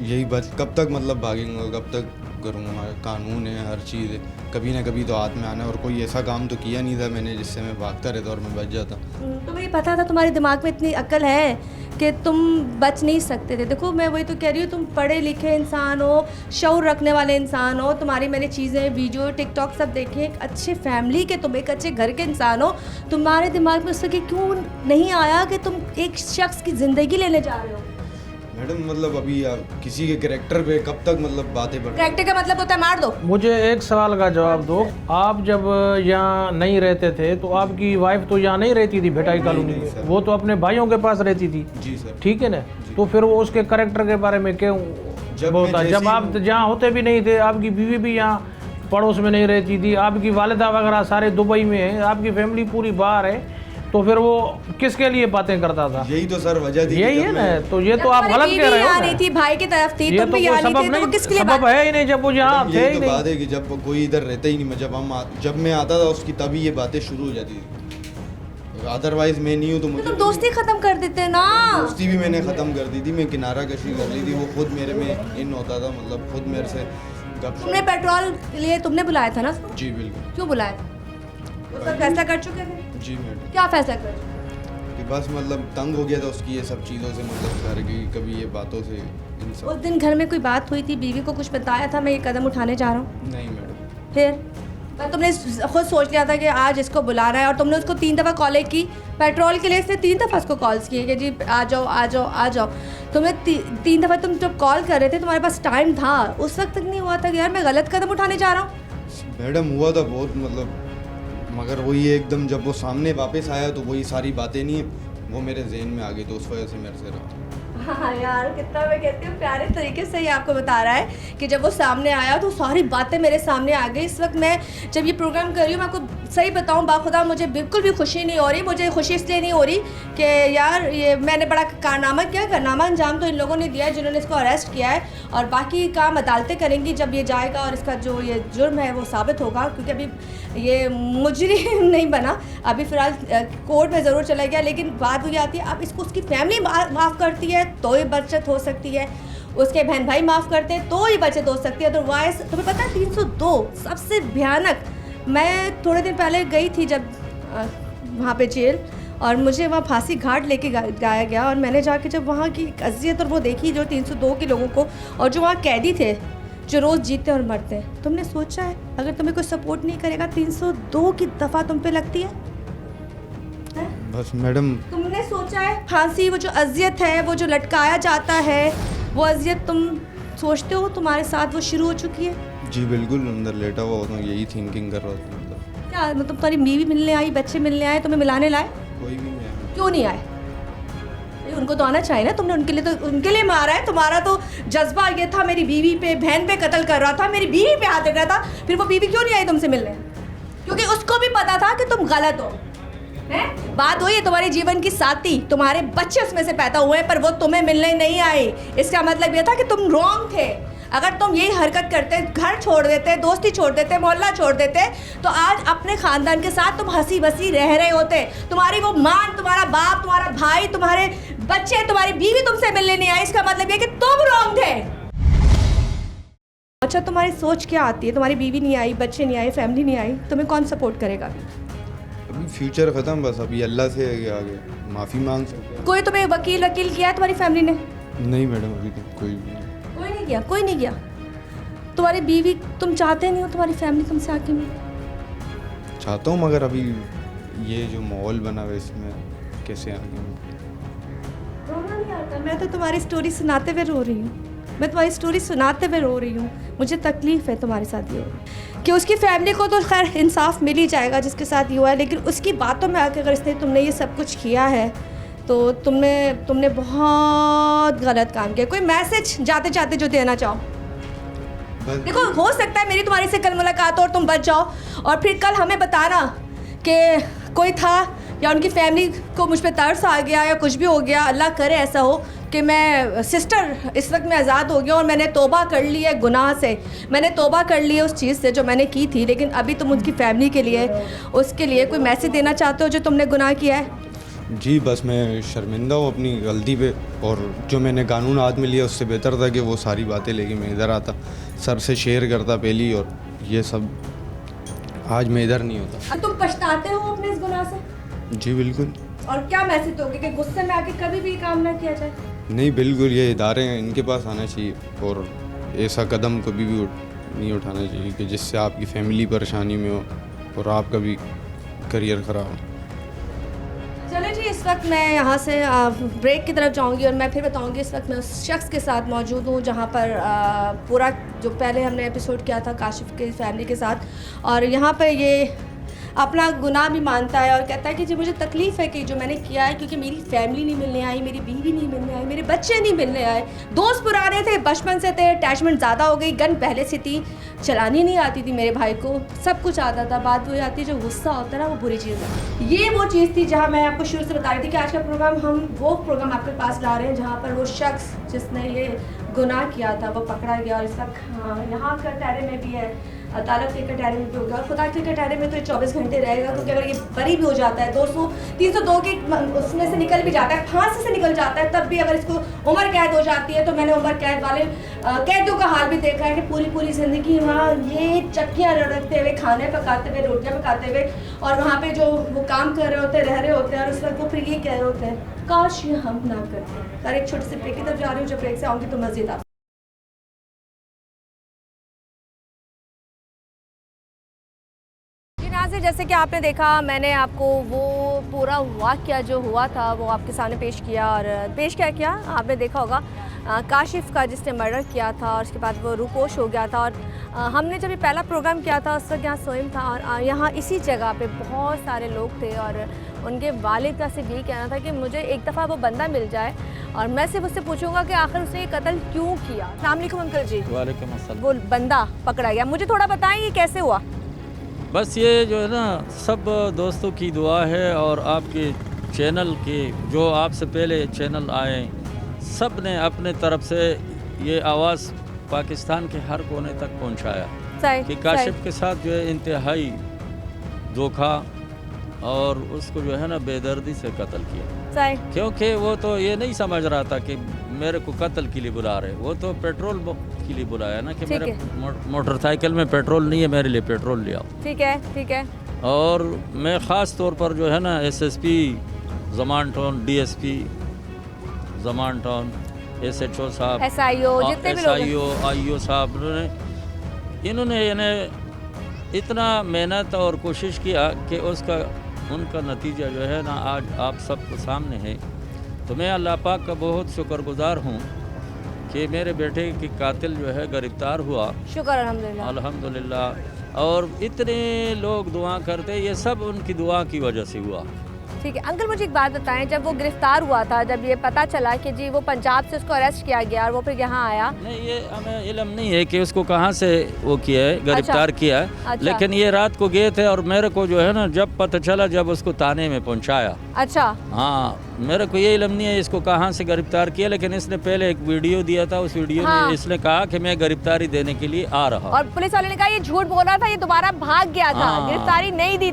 यही बात, कब तक मतलब भागेंगे, कब तक करूँगा? कानून है, हर चीज़ है, कभी ना कभी तो हाथ में आना है, और कोई ऐसा काम तो किया नहीं था मैंने जिससे मैं भागता रहता और मैं बच जाता। तुम्हें ये पता था, तुम्हारे दिमाग में इतनी अक्ल है कि तुम बच नहीं सकते थे? देखो मैं वही तो कह रही हूँ, तुम पढ़े लिखे इंसान हो, शऊर रखने वाले इंसान हो, तुम्हारी मैंने चीज़ें वीडियो टिकटॉक सब देखे, एक अच्छे फैमिली के, तुम एक अच्छे घर के इंसान हो, तुम्हारे दिमाग में उस वक्त क्यों नहीं आया कि तुम एक शख्स की ज़िंदगी लेने जा रहे हो? मैडम मतलब अभी किसी के कैरेक्टर पे कब तक मतलब बातें बढ़। कैरेक्टर का मतलब होता है मार दो। मुझे एक सवाल का जवाब दो, आप जब यहाँ नहीं रहते थे तो आपकी वाइफ तो यहाँ नहीं रहती थी भेटाई कॉलोनी नहीं, में, सर। वो तो अपने भाइयों के पास रहती थी? जी सर। ठीक है ना, तो फिर वो उसके कैरेक्टर के बारे में क्यों बोलता? जब आप जहाँ होते भी नहीं थे, आपकी बीवी भी यहाँ पड़ोस में नहीं रहती थी, आपकी वालिदा वगैरह सारे दुबई में है, आपकी फैमिली पूरी बाहर है, तो फिर वो किसके लिए बातें करता था? यही तो सर वजह थी। यही है ना, तो ये तो आप गलत कह रहे हो यहाँ ना। नहीं थी, भाई की तरफ थी, ये तुम तो भी कोई यहाँ नहीं सबब थे, तो नहीं, वो किसके लिए सबब है ही नहीं जब वो यहाँ थे यही ही तो नहीं। बात है कि जब कोई इधर रहता ही नहीं, मैं जब जब मैं आता था उसकी तभी ये बातें शुरू हो जाती थी, अदरवाइज मैं नहीं हूँ तो तो मुझे तुम दोस्ती खत्म कर देते ना। दोस्ती भी मैंने ख़त्म कर दी थी, मैं किनारा कशी कर ली थी, वो खुद मेरे में इन होता था, मतलब खुद मेरे से गप। तुमने पेट्रोल के लिए तुमने बुलाया था ना? जी बिल्कुल। क्यों बुलाया था? उसका फैसला कर चुके थे? जी मैडम। क्या फैसला कर चुके? कि बस मतलब तंग हो गया था उसकी ये सब चीज़ों से, मतलब घर की कभी ये बातों से इन उस सब। दिन घर में कोई बात हुई थी, बीवी को कुछ बताया था मैं ये कदम उठाने जा रहा हूँ? नहीं मैडम। फिर पर तुमने खुद सोच लिया था कि आज इसको बुलाना है, और तुमने उसको 3 दफ़ा कॉल की पेट्रोल के लिए, इसने 3 दफ़ा उसको कॉल्स किए कि जी आ जाओ आ जाओ आ जाओ। तुमने 3 दफ़ा तुम जब कॉल कर रहे थे तुम्हारे पास टाइम था, उस वक्त तक नहीं हुआ था कि यार मैं गलत कदम उठाने जा रहा हूँ? मैडम हुआ था बहुत, मतलब मगर वही एकदम जब वो सामने वापस आया तो वही सारी बातें नहीं वो मेरे जहन में आ गई, तो उस वजह से मेरे से रहा। हाँ यार, कितना मैं कहती हूँ प्यारे तरीके से ही आपको बता रहा है कि जब वो सामने आया तो सारी बातें मेरे सामने आ गई। इस वक्त मैं जब ये प्रोग्राम कर रही हूँ, मैं आपको सही बताऊँ बाखुदा मुझे बिल्कुल भी खुशी नहीं हो रही। मुझे खुशी इसलिए नहीं हो रही कि यार ये मैंने बड़ा कारनामा किया, कारनामा अंजाम तो इन लोगों ने दिया है जिन्होंने इसको अरेस्ट किया है, और बाकी काम अदालतें करेंगी जब ये जाएगा और इसका जो ये जुर्म है वो साबित होगा, क्योंकि अभी ये मुजरिम नहीं बना, अभी फ़िलहाल कोर्ट में ज़रूर चला गया। लेकिन बात हुई आती है अब इसको उसकी फैमिली माफ़ करती है तो ही बचत हो सकती है, उसके बहन भाई माफ़ करते हैं तो ही बचत हो सकती है। अदरवाइज तुम्हें पता है 302 सबसे भयानक। मैं थोड़े दिन पहले गई थी जब वहाँ पे जेल, और मुझे वहाँ फांसी घाट लेके गाया गया, और मैंने जाके जब वहाँ की अज़ियत और वो देखी जो 302 के लोगों को, और जो वहाँ कैदी थे जो रोज़ जीते और मरते हैं, तुमने सोचा है अगर तुम्हें कोई सपोर्ट नहीं करेगा 302 की दफ़ा तुम पे लगती है? बस मैडम तुमने सोचा है फांसी, वो जो अज़ियत है, वो जो लटकाया जाता है, वो अज़ियत तुम सोचते हो तुम्हारे साथ वो शुरू हो चुकी है? जी बिल्कुल, अंदर लेटा हुआ होता हूँ यही थिंकिंग कर रहा था। मतलब क्या मतलब तुम्हारी बीवी मिलने आई, बच्चे मिलने आए, तुम्हें मिलाने लाए? कोई भी नहीं आया। क्यों नहीं आए? उनको तो आना चाहिए ना, तुमने उनके लिए मारा है। तुम्हारा तो जज्बा ये था मेरी बीवी पे, बहन पे कत्ल कर रहा था, मेरी बीवी पे हाथ रख रहा था, फिर वो बीवी क्यों नहीं आई तुमसे मिलने? क्योंकि उसको भी पता था कि तुम गलत हो। हैं? बात हुई है तुम्हारे जीवन की साथी, तुम्हारे बच्चे उसमें से पैदा हुए, पर वो तुम्हें मिलने नहीं आए। इसका मतलब ये था कि तुम रॉन्ग थे। अगर तुम यही हरकत करते, घर छोड़ देते, दोस्ती छोड़ देते, मोहल्ला छोड़ देते, तो आज अपने ख़ानदान के साथ तुम हंसी बसी रह रहे होते। तुम्हारी वो माँ, तुम्हारा बाप, तुम्हारा भाई, तुम्हारे बच्चे, तुम्हारी बीवी तुमसे मिलने नहीं आई। इसका मतलब ये कि तुम रॉन्ग थे। अच्छा, तुम्हारी सोच क्या आती है? तुम्हारी बीवी नहीं आई, बच्चे नहीं आए, फैमिली नहीं आई, तुम्हें कौन सपोर्ट करेगा? अभी फ्यूचर ख़त्म, बस अभी अल्लाह से आगे माफ़ी मांग सकते हैं। कोई तुम्हें वकील किया है तुम्हारी फैमिली ने? नहीं मैडम, अभी तक कोई भी नहीं। कोई नहीं किया, कोई नहीं किया। तुम्हारी बीवी, तुम चाहते नहीं हो तुम्हारी फैमिली तुमसे आके मिले? चाहता हूँ, मगर अभी ये जो माहौल बना हुआ है इसमें कैसे आगे। रोना नहीं आता? मैं तो तुम्हारी स्टोरी सुनाते हुए रो रही हूँ। मैं तुम्हारी स्टोरी सुनाते हुए रो रही हूँ। मुझे तकलीफ़ है तुम्हारे साथ ये कि उसकी फैमिली को तो खैर इंसाफ मिल ही जाएगा जिसके साथ ये हुआ है, लेकिन उसकी बातों में आके अगर इसने तुमने ये सब कुछ किया है तो तुमने बहुत गलत काम किया। कोई मैसेज जाते जाते जो देना चाहो? देखो, हो सकता है मेरी तुम्हारी से कल मुलाकात हो और तुम बच जाओ, और फिर कल हमें बताना कि कोई था या उनकी फैमिली को मुझ पे तरस आ गया या कुछ भी हो गया। अल्लाह करे ऐसा हो कि मैं सिस्टर इस वक्त मैं आज़ाद हो गया और मैंने तौबा कर ली है गुनाह से, मैंने तौबा कर ली है उस चीज़ से जो मैंने की थी। लेकिन अभी तुम उनकी फैमिली के लिए, उसके लिए कोई मैसेज देना चाहते हो जो तुमने गुनाह किया है? जी बस मैं शर्मिंदा हूँ अपनी गलती पे, और जो मैंने कानून हाथ में लिया उससे बेहतर था कि वो सारी बातें लेके मैं इधर आता, सर से शेयर करता पहली, और ये सब आज मैं इधर नहीं होता। अब तुम पछताते हो अपने इस गुनाह से? जी बिल्कुल। और क्या मैसेज दोगे कि गुस्से में आके कभी भी काम ना किया जाए? नहीं बिल्कुल, ये इदारे हैं, इनके पास आना चाहिए, और ऐसा कदम कभी भी नहीं उठाना चाहिए कि जिससे आपकी फैमिली परेशानी में हो और आपका भी करियर ख़राब हो। चलो जी, इस वक्त मैं यहाँ से ब्रेक की तरफ जाऊँगी और मैं फिर बताऊँगी। इस वक्त मैं उस शख्स के साथ मौजूद हूँ जहाँ पर पूरा जो पहले हमने एपिसोड किया था काशिफ के फैमिली के साथ, और यहाँ पर ये अपना गुनाह भी मानता है और कहता है कि जी मुझे तकलीफ़ है कि जो मैंने किया है, क्योंकि मेरी फैमिली नहीं मिलने आई, मेरी बीवी नहीं मिलने आई, मेरे बच्चे नहीं मिलने आए, दोस्त पुराने थे, बचपन से थे, अटैचमेंट ज़्यादा हो गई, गन पहले से थी, चलानी नहीं आती थी मेरे भाई को, सब कुछ आता था। बात वही आती है जो गुस्सा होता है ना, वो बुरी चीज़ है। ये वो चीज़ थी जहाँ मैं आपको शुरू से बता रही थी कि आज का प्रोग्राम हम वो प्रोग्राम आपके पास ला रहे हैं जहाँ पर वो शख्स जिसने ये गुनाह किया था वो पकड़ा गया, और इस वक्त यहाँ कटहरे में भी है, अदालत के कटहरे में भी हो गया, और खुदा के कटहरे में तो 24 घंटे रहेगा, क्योंकि अगर ये बरी भी हो जाता है 302 की उसमें से निकल भी जाता है, फांसी से निकल जाता है, तब भी अगर इसको उम्र कैद हो जाती है, तो मैंने उम्र कैद वाले कैदियों का हाल भी देखा है कि पूरी ज़िंदगी वहाँ ये चक्कियाँ रगड़ते हुए, खाने पकाते हुए, रोटियाँ पकाते हुए और वहाँ पे जो वो काम कर रहे होते हैं, रह रहे होते हैं, और उस वक्त वो फिर ये कह रहे होते हैं काश ये हम ना करते। और एक छोटे से ब्रेक की तरफ जा रही हूँ, जब ब्रेक से आऊँगी तो मज़ीद आप नाज़रीन, जैसे कि आपने देखा, मैंने आपको वो पूरा वाक़या जो हुआ था वो आपके सामने पेश किया। और पेश क्या किया आपने देखा होगा, काशिफ़ का जिसने मर्डर किया था और उसके बाद वो रूपोश हो गया था। और हमने जब ये पहला प्रोग्राम किया था उस वक्त यहाँ सोइम था, और यहाँ इसी जगह पे बहुत सारे लोग थे। और उनके वालिद का सिर्फ यही कहना था कि मुझे एक दफ़ा वो बंदा मिल जाए और मैं सिर्फ उससे पूछूंगा कि आखिर उसने ये कत्ल क्यों किया। अस्सलाम वालेकुम अंकल जी। वालेकुम अस्सलाम। वो बंदा पकड़ा गया, मुझे थोड़ा बताएं ये कैसे हुआ। बस ये जो है ना सब दोस्तों की दुआ है, और आपके चैनल के जो आपसे पहले चैनल आए सब ने अपने तरफ से ये आवाज़ पाकिस्तान के हर कोने तक पहुंचाया कि काशिफ के साथ जो है इंतहाई धोखा और उसको जो है ना बेदर्दी से कत्ल किया। क्योंकि वो तो ये नहीं समझ रहा था कि मेरे को कत्ल के लिए बुला रहे, वो तो पेट्रोल के लिए बुलाया ना कि मेरे मोटरसाइकिल में पेट्रोल नहीं है, मेरे लिए पेट्रोल ले आओ। ठीक है। और मैं ख़ास तौर पर जो है ना SSP ज़मान टाउन, DSP ज़मान टाउन, SHO साहब, SIO IO साहब, इन्होंने इतना मेहनत और कोशिश किया कि उनका नतीजा जो है ना आज आप सबके सामने है। तो मैं अल्लाह पाक का बहुत शुक्रगुजार हूँ कि मेरे बेटे की कातिल जो है गिरफ्तार हुआ। शुक्र अल्हम्दुलिल्लाह। और इतने लोग दुआ करते, ये सब उनकी दुआ की वजह से हुआ। ठीक है अंकल, मुझे एक बात बताएं, जब वो गिरफ्तार हुआ था, जब ये पता चला कि जी वो पंजाब से उसको अरेस्ट किया गया और वो फिर यहाँ आया, नहीं ये हमें इल्म नहीं है कि उसको कहाँ से वो किया है, गिरफ्तार किया है। लेकिन ये रात को गए थे और मेरे को जो है ना जब पता चला, जब उसको थाने में पहुँचाया। अच्छा। हाँ, मेरे को ये इल्म नहीं है इसको कहाँ से गिरफ्तार किया, लेकिन इसने पहले एक वीडियो दिया था, उस वीडियो में इसने कहा कि मैं गिरफ्तारी देने के लिए आ रहा। और पुलिस वाले ने कहा ये झूठ बोल रहा था, ये दोबारा भाग गया था, गिरफ्तारी नहीं दी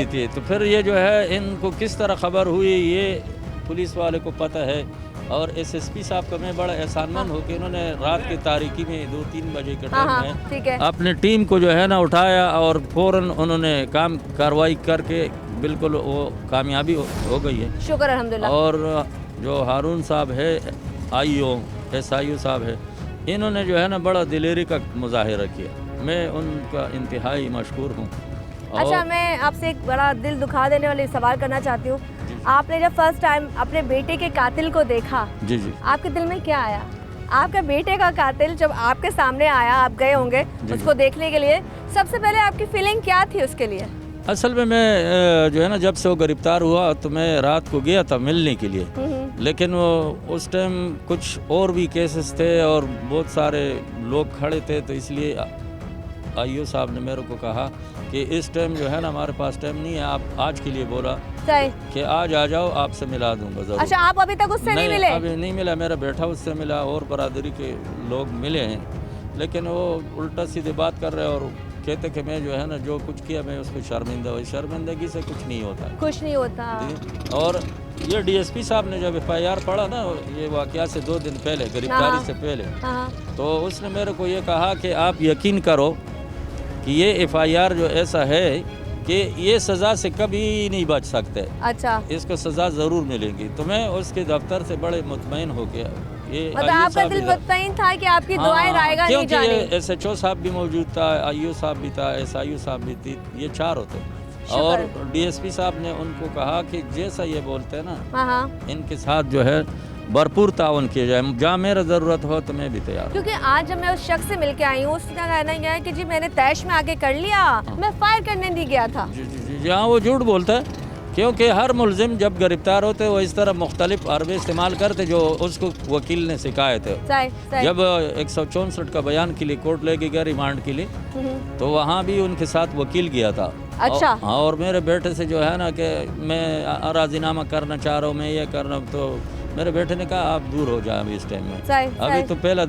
थी। तो फिर ये जो है इनको किस तरह खबर हुई ये पुलिस वाले को पता है। और SSP साहब का मैं बड़ा एहसानमंद हूँ कि उन्होंने रात की तारीकी में 2-3 बजे के टाइम में अपनी टीम को जो है ना उठाया और फ़ौरन उन्होंने कार्रवाई करके बिल्कुल वो कामयाबी हो गई है, शुक्र अल्हम्दुलिल्लाह। और जो हारून साहब है IO SIO साहब है, इन्होंने जो है ना बड़ा दिलेरी का मुजाहिरा किया, मैं उनका इंतहाई मशहूर हूँ। अच्छा, मैं आपसे एक बड़ा दिल दुखा देने वाली सवाल करना चाहती हूँ। आपने जब फर्स्ट टाइम अपने बेटे के कातिल को देखा, जी आपके दिल में क्या आया? आपके बेटे का कातिल जब आपके सामने आया, आप गए होंगे उसको देखने के लिए, सबसे पहले आपकी फीलिंग क्या थी उसके लिए? असल में मैं जो है ना जब से वो गिरफ्तार हुआ तो मैं रात को गया था मिलने के लिए, लेकिन वो उस टाइम कुछ और भी केसेस थे और बहुत सारे लोग खड़े थे, तो इसलिए IO साहब ने मेरे को कहा कि इस टाइम जो है ना हमारे पास टाइम नहीं है, आप आज के लिए बोला कि आज आ जाओ, आपसे मिला दूंगा जरूर। अच्छा, आप अभी तक उससे नहीं मिले? अभी नहीं मिला, मेरा बेटा उससे मिला और बरादरी के लोग मिले हैं, लेकिन वो उल्टा सीधे बात कर रहे हैं और कहते कि मैं जो है ना जो कुछ किया मैं उसको शर्मिंदा हुई। शर्मिंदगी से कुछ नहीं होता, कुछ नहीं होता। और ये DSP साहब ने जब FIR पढ़ा ना ये वाकया से 2 दिन पहले, गिरफ्तारी से पहले, तो उसने मेरे को ये कहा कि आप यकीन करो कि ये FIR जो ऐसा है कि ये सज़ा से कभी नहीं बच सकते। अच्छा, इसको सज़ा ज़रूर मिलेगी। तो मैं उसके दफ्तर से बड़े मुतमईन हो गया। ये मतलब आपका दिल मुतमईन था कि आपकी दुआएं रायगा नहीं जाने? क्योंकि SHO साहब भी मौजूद था, IO साहब भी था, SIO साहब भी थी, ये 4 होते। और DSP साहब ने उनको कहा कि जैसा ये बोलते हैं ना, इनके साथ जो है भरपूर ताउन किया जाए, जहाँ मेरा ज़रूरत हो तो मैं भी तैयार। क्योंकि आज जब मैं उस शख्स से मिल के आई हूँ, उसका कहना यह है कि जी मैंने तैश में आके कर लिया, मैं फायर करने नहीं गया था। जी, जहाँ वो झूठ बोलता है, क्योंकि हर मुलजिम जब गिरफ्तार होते वो इस तरह मुख्तलिफ हरबे इस्तेमाल करते जो उसको वकील ने सिखाए थे। जब 164 का बयान के लिए कोर्ट लेके गया रिमांड के लिए, तो वहाँ भी उनके साथ वकील गया था। अच्छा। और मेरे बेटे से जो है ना कि मैं राजीनामा करना चाह रहा हूँ, मैं ये करना, तो मेरे बेटे ने कहा आप दूर हो जाए अभी इस टाइम में, अभी तो पहला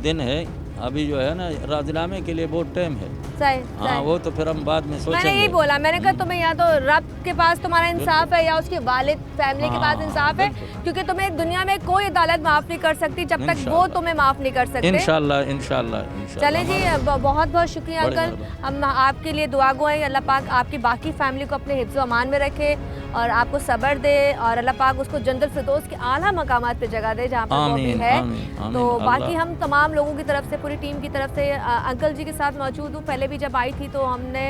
दिन है, अभी जो है ना राजीनामे के लिए बहुत टाइम है। सही। हाँ वो तो फिर हम बाद में सोचेंगे। मैंने यही बोला, मैंने कहा तुम्हें या तो रब के पास तुम्हारा इंसाफ है या उसके वालिद फैमिली के पास इंसाफ है, क्योंकि तुम्हें दुनिया में कोई अदालत माफ नहीं कर सकती जब तक वो तुम्हें माफ नहीं कर सकते। इंशाल्लाह। चले जी, बहुत बहुत शुक्रिया अंकल। हम आपके लिए दुआ गो हैं, अल्लाह पाक आपकी बाकी फैमिली को अपने हिफ्ज़ अमान में रखे और आपको सब्र दे और अल्लाह पाक उसको जन्नत फिरदौस के आला मकामात पे जगह दे जहाँ पर वो भी है। तो बाकी हम तमाम लोगों की तरफ से, पूरी टीम की तरफ से, अंकल जी के साथ मौजूद हूँ। पहले भी जब आई थी तो हमने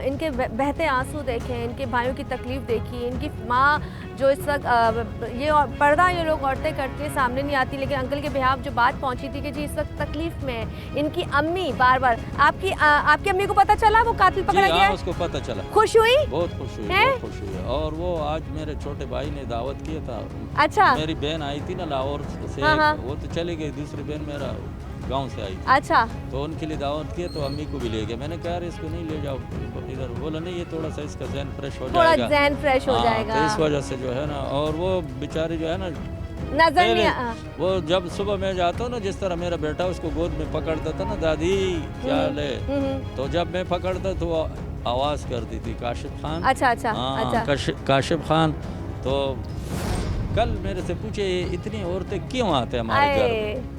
इनके बहते आंसू देखे, इनके भाइयों की तकलीफ़ देखी, इनकी माँ जो इस वक्त ये पर्दा ये लोग औरतें करती हैं सामने नहीं आती, लेकिन अंकल के बिहाफ जो बात पहुंची थी कि जी इस वक्त तकलीफ में है। इनकी अम्मी बार बार आपकी अम्मी को पता चला वो कातिल पकड़ा गया है? उसको पता चला, खुश हुई? बहुत खुश हुई, बहुत खुश हुई। और वो आज मेरे छोटे भाई ने दावत किया था। अच्छा। मेरी बहन आई थी ना लाहौर से, हाँ। वो तो चली गई, दूसरी बहन मेरा गांव से आई। अच्छा। तो उनके लिए दावत किया तो अम्मी को भी ले गए। मैंने कहा इसको नहीं ले जाओ इधर, बोला नहीं ये थोड़ा सा इसका जहन फ्रेश हो जाएगा, थोड़ा जहन फ्रेश हो जाएगा, तो इस वजह से जो है ना। और वो बेचारी जो है ना नजर नहीं, वो जब सुबह मैं जाता हूँ ना, जिस तरह मेरा बेटा उसको गोद में पकड़ता था ना, दादी क्या हाल है, तो जब मैं पकड़ता तो वो आवाज़ करती थी काशिफ खान। अच्छा। काशिफ खान। तो कल मेरे से पूछे इतनी औरतें क्यों आते हैं हमारे घर में?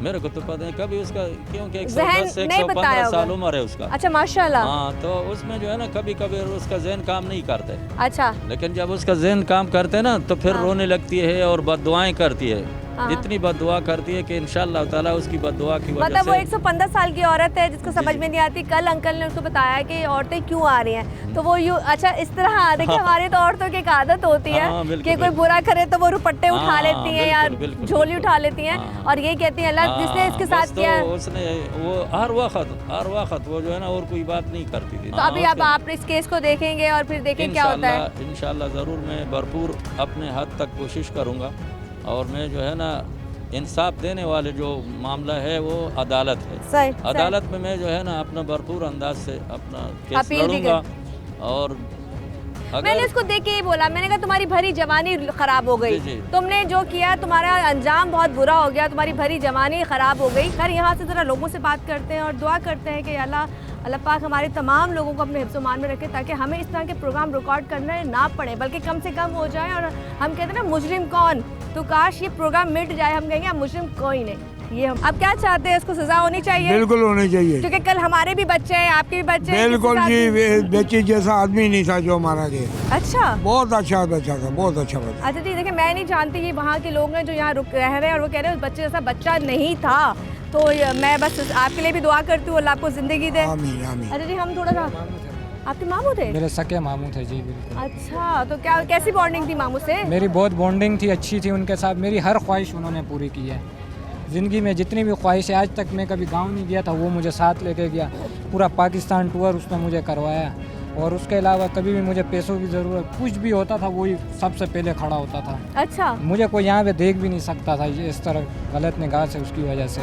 मेरे को तो पता नहीं कभी उसका, क्योंकि 110 से 115 साल उम्र है उसका। अच्छा माशाल्लाह। हाँ, तो उसमें जो है ना कभी कभी उसका जहन काम नहीं करते। अच्छा। लेकिन जब उसका जहन काम करते ना तो फिर रोने लगती है और बद्दुआएं करती है। इतनी बद्दुआ करती है कि इंशाअल्लाह ताला उसकी बद्दुआ की वजह मतलब से। वो 115 साल की औरत है जिसको समझ में नहीं आती। कल अंकल ने उसको बताया कि औरतें क्यों आ रही हैं, तो वो यूँ अच्छा इस तरह देखिए हमारी तो औरतों की एक आदत होती है कि कोई बुरा करे तो वो रुपट्टे उठा लेती हैं या झोली उठा लेती हैं और ये कहती हैं अल्लाह जिसने इसके साथ किया। उसने वो हर वक्त वो जो है ना और कोई बात नहीं करती थी। तो अभी अब आप इस केस को देखेंगे और फिर देखें क्या होता है। इंशाल्लाह ज़रूर मैं भरपूर अपने हद तक कोशिश करूँगा और मैं जो है ना इंसाफ देने वाले जो मामला है वो अदालत है। सही, अदालत में मैं जो है ना अपना भरपूर अंदाज से अपना केस लड़ूंगा। और मैंने इसको देख के ही बोला, मैंने कहा तुम्हारी भरी जवानी खराब हो गई, तुमने जो किया तुम्हारा अंजाम बहुत बुरा हो गया, तुम्हारी भरी जवानी खराब हो गई। खैर यहाँ से ज़रा लोगों से बात करते हैं और दुआ करते हैं कि अल्लाह पाक हमारे तमाम लोगों को अपने हिफ्ज़-ओ-मान में रखे ताकि हमें इस तरह के प्रोग्राम रिकॉर्ड करने ना पड़े, बल्कि कम से कम हो जाए। और हम कहते हैं ना मुजरिम कौन, तो काश ये प्रोग्राम मिट जाए, हम कहेंगे मुजरिम कोई नहीं। ये हम अब क्या चाहते हैं, इसको सजा होनी चाहिए? बिल्कुल होनी चाहिए, क्योंकि कल हमारे भी बच्चे हैं, आपके भी बच्चे हैं। बिल्कुल जी, बेची जैसा आदमी नहीं था जो मारा गया। अच्छा, बहुत अच्छा बच्चा था, बहुत अच्छा बच्चा। अच्छा जी, देखिए मैं नहीं जानती कि वहाँ के लोग हैं जो यहाँ रह रहे हैं और वो कह रहे हैं बच्चे जैसा बच्चा नहीं था, तो मैं बस आपके लिए भी दुआ करती हूँ, अल्लाह आपको ज़िंदगी दे। आमीन आमीन। अच्छा जी, हम थोड़ा सा आपके मामू थे? मेरे सके मामू थे जी, बिल्कुल। अच्छा, तो क्या कैसी बॉन्डिंग थी मामू से? मेरी बहुत बॉन्डिंग थी, अच्छी थी उनके साथ। मेरी हर ख्वाहिश उन्होंने पूरी की है ज़िंदगी में, जितनी भी ख्वाहिश है। आज तक मैं कभी गांव नहीं गया था, वो मुझे साथ लेके गया। पूरा पाकिस्तान टूर उसने मुझे करवाया और उसके अलावा कभी भी मुझे पैसों की ज़रूरत कुछ भी होता था वही सबसे पहले खड़ा होता था। अच्छा। मुझे कोई यहाँ पे देख भी नहीं सकता था ये इस तरह गलत निगाह से, उसकी वजह से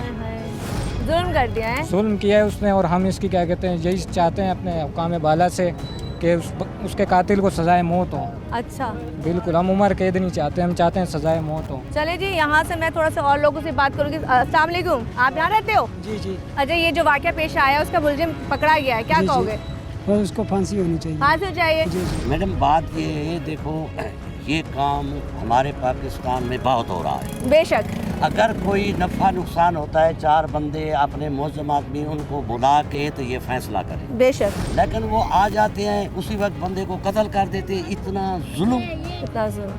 जुल्म कर दिया है, जुल्म किया है उसने। और हम इसकी क्या कहते हैं, यही चाहते हैं अपने हुकाम बाला से कि उसके कातिल को सजाए मौत हो। अच्छा, बिल्कुल, हम उम्र कैद नहीं चाहते, हम चाहते हैं सजाए मौत हो। चले जी, यहाँ से मैं थोड़ा सा और लोगों से बात करूँगी। अस्सलाम वालेकुम, आप यहाँ रहते हो? जी जी। अच्छा, ये जो वाक़या पेश आया उसका मुलजिम पकड़ा गया है, क्या कहोगे? और उसको फांसी होनी चाहिए। फांसी चाहिए? मैडम बात ये है, देखो ये काम हमारे पाकिस्तान में बहुत हो रहा है। बेशक। अगर कोई नफ़ा नुकसान होता है, 4 बंदे अपने मुअज़्ज़म आदमी उनको बुला के तो ये फैसला करें। बेशक। लेकिन वो आ जाते हैं उसी वक्त बंदे को कत्ल कर देते। इतना जुल्म, इतना जुल्म,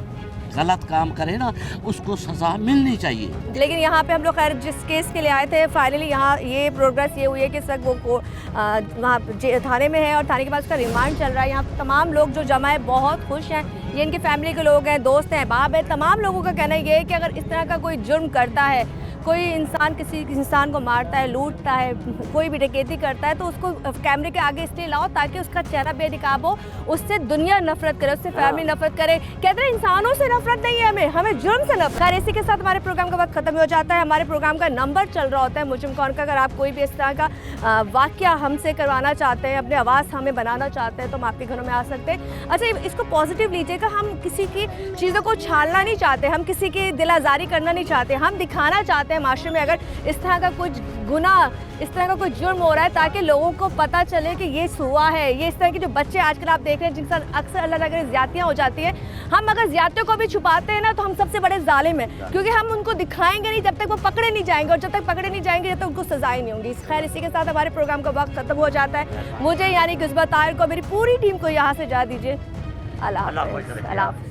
गलत काम करे ना उसको सज़ा मिलनी चाहिए। लेकिन यहाँ पे हम लोग खैर जिस केस के लिए आए थे, फाइनली यहाँ ये प्रोग्रेस ये हुई है कि सर वो वहाँ थाने में है और थाने के पास उसका रिमांड चल रहा है। यहाँ तमाम लोग जो जमा है बहुत खुश हैं। ये इनकी फैमिली के लोग हैं, दोस्त हैं, बाप है, तमाम लोगों का कहना ये है कि अगर इस तरह का कोई जुर्म करता है, कोई इंसान किसी इंसान को मारता है, लूटता है, कोई भी डकैती करता है, तो उसको कैमरे के आगे इसलिए लाओ ताकि उसका चेहरा बेनकाब हो, उससे दुनिया नफरत करे, उससे फैमिली नफरत करे। कहते हैं इंसानों से नफरत नहीं है हमें जुर्म से नफरत। इसी के साथ हमारे प्रोग्राम का वक्त खत्म हो जाता है। हमारे प्रोग्राम का नंबर चल रहा होता है मुजरिम कौन का। अगर आप कोई भी इस तरह का वाक़या हमसे करवाना चाहते हैं, अपने आवाज़ हमें बनाना चाहते हैं, तो हम आपके घरों में आ सकते हैं। अच्छा, इसको पॉजिटिव लीजिएगा, हम किसी की चीज़ों को छालना नहीं चाहते, हम किसी की दिल आज़ारी करना नहीं चाहते, हम दिखाना चाहते हैं हैं माशरे में अगर इस तरह का कुछ गुनाह, इस तरह का कोई जुर्म हो रहा है, ताकि लोगों को पता चले कि ये हुआ है। ये इस तरह के जो बच्चे आजकल आप देख रहे हैं जिनके साथ अक्सर अल्लाह ना करे ज़्यादतियाँ हो जाती हैं, हम अगर ज़्यादतियों को भी छुपाते हैं ना तो हम सबसे बड़े जालिम हैं, क्योंकि हम उनको दिखाएंगे नहीं जब तक वो पकड़े नहीं जाएंगे, और जब तक पकड़े नहीं जाएंगे जब तक उनको सजाएं नहीं होंगी। खैर, इसी के साथ हमारे प्रोग्राम का वक्त खत्म हो जाता है। मुझे यानी कि उस्मा ताहिर को, मेरी पूरी टीम को यहाँ से जा दीजिए। अल्लाह हाफ़िज़।